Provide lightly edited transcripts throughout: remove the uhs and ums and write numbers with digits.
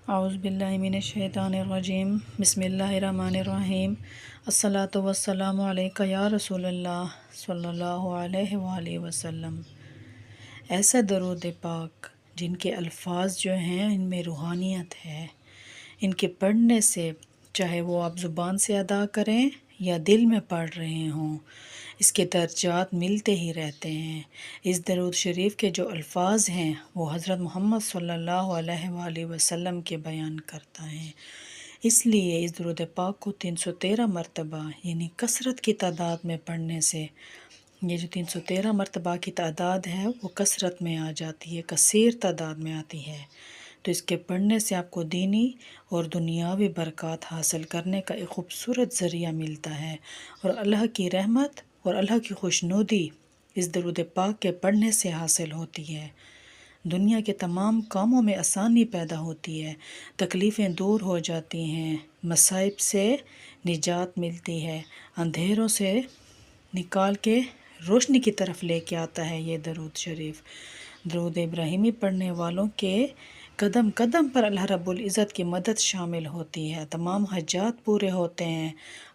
اعوذ باللہ من الشیطان الرجیم بسم اللہ الرحمن الرحیم الصلاۃ والسلام علیک یا رسول اللہ صلی اللہ علیہ وآلہ وسلم۔ ایسا درود پاک جن کے الفاظ جو ہیں ان میں روحانیت ہے، ان کے پڑھنے سے چاہے وہ آپ زبان سے ادا کریں یا دل میں پڑھ رہے ہوں، اس کے درجات ملتے ہی رہتے ہیں۔ اس درود شریف کے جو الفاظ ہیں وہ حضرت محمد صلی اللہ علیہ وآلہ وسلم کے بیان کرتا ہے، اس لیے اس درود پاک کو 313 مرتبہ یعنی کثرت کی تعداد میں پڑھنے سے یہ جو 313 مرتبہ کی تعداد ہے وہ کثرت میں آ جاتی ہے، کثیر تعداد میں آتی ہے۔ تو اس کے پڑھنے سے آپ کو دینی اور دنیاوی برکات حاصل کرنے کا ایک خوبصورت ذریعہ ملتا ہے، اور اللہ کی رحمت اور اللہ کی خوشنودی اس درود پاک کے پڑھنے سے حاصل ہوتی ہے۔ دنیا کے تمام کاموں میں آسانی پیدا ہوتی ہے، تکلیفیں دور ہو جاتی ہیں، مصائب سے نجات ملتی ہے، اندھیروں سے نکال کے روشنی کی طرف لے کے آتا ہے یہ درود شریف۔ درود ابراہیمی پڑھنے والوں کے قدم قدم پر اللہ رب العزت کی مدد شامل ہوتی ہے، تمام حاجات پورے ہوتے ہیں،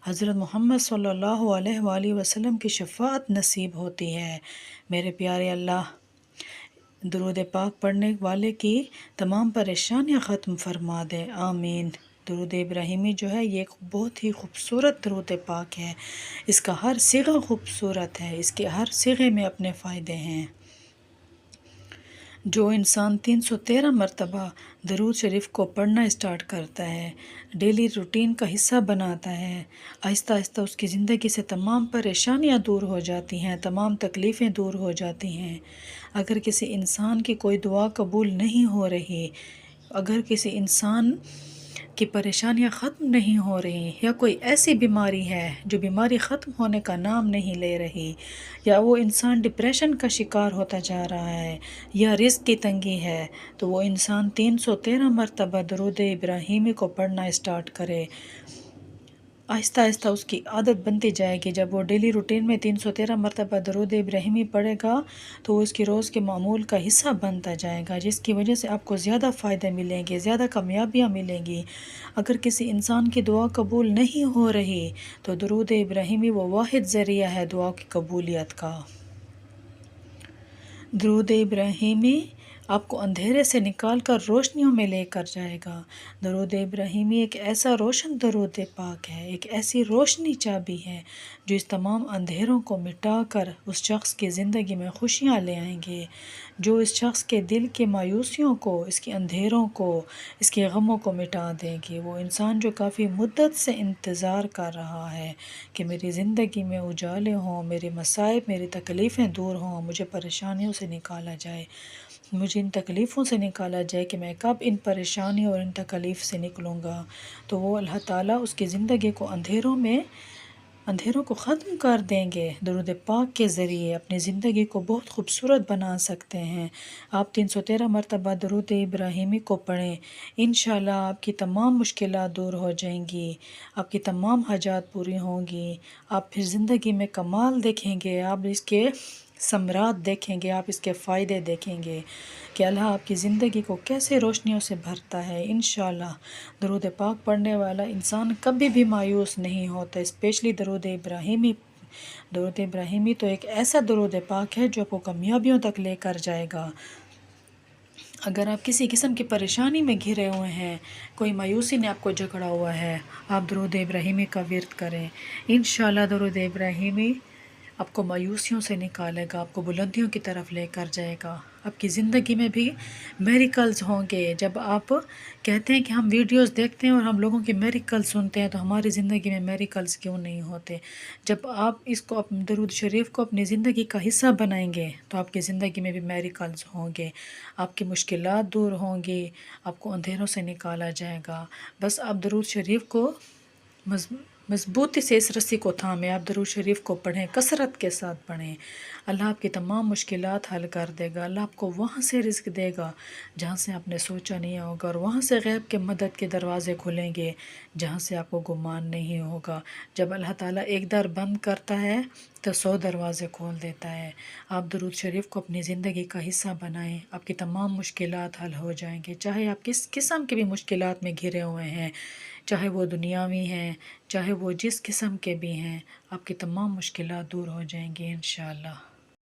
حضرت محمد صلی اللہ علیہ وآلہ وسلم کی شفاعت نصیب ہوتی ہے۔ میرے پیارے اللہ درود پاک پڑھنے والے کی تمام پریشانیاں ختم فرما دے، آمین۔ درود ابراہیمی جو ہے یہ ایک بہت ہی خوبصورت درود پاک ہے، اس کا ہر صیغہ خوبصورت ہے، اس کے ہر صیغے میں اپنے فائدے ہیں۔ جو انسان 313 مرتبہ درود شریف کو پڑھنا اسٹارٹ کرتا ہے، ڈیلی روٹین کا حصہ بناتا ہے، آہستہ آہستہ اس کی زندگی سے تمام پریشانیاں دور ہو جاتی ہیں، تمام تکلیفیں دور ہو جاتی ہیں۔ اگر کسی انسان کی کوئی دعا قبول نہیں ہو رہی، اگر کسی انسان کی پریشانیاں ختم نہیں ہو رہی، یا کوئی ایسی بیماری ہے جو بیماری ختم ہونے کا نام نہیں لے رہی، یا وہ انسان ڈپریشن کا شکار ہوتا جا رہا ہے، یا رزق کی تنگی ہے، تو وہ انسان 313 مرتبہ درود ابراہیمی کو پڑھنا اسٹارٹ کرے۔ آہستہ آہستہ اس کی عادت بنتی جائے گی۔ جب وہ ڈیلی روٹین میں 313 مرتبہ درود ابراہیمی پڑھے گا تو وہ اس کی روز کے معمول کا حصہ بنتا جائے گا، جس کی وجہ سے آپ کو زیادہ فائدے ملیں گے، زیادہ کامیابیاں ملیں گی۔ اگر کسی انسان کی دعا قبول نہیں ہو رہی تو درود ابراہیمی وہ واحد ذریعہ ہے دعا کی قبولیت کا۔ درود ابراہیمی آپ کو اندھیرے سے نکال کر روشنیوں میں لے کر جائے گا۔ درود ابراہیمی ایک ایسا روشن درود پاک ہے، ایک ایسی روشنی چابی ہے جو اس تمام اندھیروں کو مٹا کر اس شخص کی زندگی میں خوشیاں لے آئیں گے، جو اس شخص کے دل کی مایوسیوں کو، اس کے اندھیروں کو، اس کے غموں کو مٹا دے گی۔ وہ انسان جو کافی مدت سے انتظار کر رہا ہے کہ میری زندگی میں اجالے ہوں، میرے مصائب، میری تکلیفیں دور ہوں، مجھے پریشانیوں سے نکالا جائے، مجھے ان تکلیفوں سے نکالا جائے کہ میں کب ان پریشانیوں اور ان تکلیف سے نکلوں گا، تو وہ اللہ تعالیٰ اس کی زندگی کو اندھیروں کو ختم کر دیں گے۔ درود پاک کے ذریعے اپنی زندگی کو بہت خوبصورت بنا سکتے ہیں۔ آپ 313 مرتبہ درود ابراہیمی کو پڑھیں، انشاءاللہ آپ کی تمام مشکلات دور ہو جائیں گی، آپ کی تمام حاجات پوری ہوں گی، آپ پھر زندگی میں کمال دیکھیں گے، آپ اس کے ثمرات دیکھیں گے، آپ اس کے فائدے دیکھیں گے کہ اللہ آپ کی زندگی کو کیسے روشنیوں سے بھرتا ہے۔ انشاءاللہ درود پاک پڑھنے والا انسان کبھی بھی مایوس نہیں ہوتا، اسپیشلی درود ابراہیمی۔ درود ابراہیمی تو ایک ایسا درود پاک ہے جو آپ کو کامیابیوں تک لے کر جائے گا۔ اگر آپ کسی قسم کی پریشانی میں گھرے ہوئے ہیں، کوئی مایوسی نے آپ کو جکڑا ہوا ہے، آپ درود ابراہیمی کا ورد کریں، انشاءاللہ درود ابراہیمی آپ کو مایوسیوں سے نکالے گا، آپ کو بلندیوں کی طرف لے کر جائے گا، آپ کی زندگی میں بھی میریکلز ہوں گے۔ جب آپ کہتے ہیں کہ ہم ویڈیوز دیکھتے ہیں اور ہم لوگوں کی میریکل سنتے ہیں تو ہماری زندگی میں میریکلز کیوں نہیں ہوتے؟ جب آپ اس کو درود شریف کو اپنی زندگی کا حصہ بنائیں گے تو آپ کی زندگی میں بھی میریکلز ہوں گے، آپ کی مشکلات دور ہوں گی، آپ کو اندھیروں سے نکالا جائے گا۔ بس آپ درود شریف کو مضبوطی سے اس رسی کو تھامیں، آپ درود شریف کو پڑھیں، کثرت کے ساتھ پڑھیں۔ اللہ آپ کی تمام مشکلات حل کر دے گا۔ اللہ آپ کو وہاں سے رزق دے گا جہاں سے آپ نے سوچا نہیں ہوگا، اور وہاں سے غیب کے مدد کے دروازے کھلیں گے جہاں سے آپ کو گمان نہیں ہوگا۔ جب اللہ تعالیٰ ایک در بند کرتا ہے تو 100 دروازے کھول دیتا ہے۔ آپ درود شریف کو اپنی زندگی کا حصہ بنائیں، آپ کی تمام مشکلات حل ہو جائیں گے، چاہے آپ کس قسم کی بھی مشکلات میں گھرے ہوئے ہیں، چاہے وہ دنیاوی ہیں، چاہے وہ جس قسم کے بھی ہیں، آپ کی تمام مشکلات دور ہو جائیں گی انشاءاللہ۔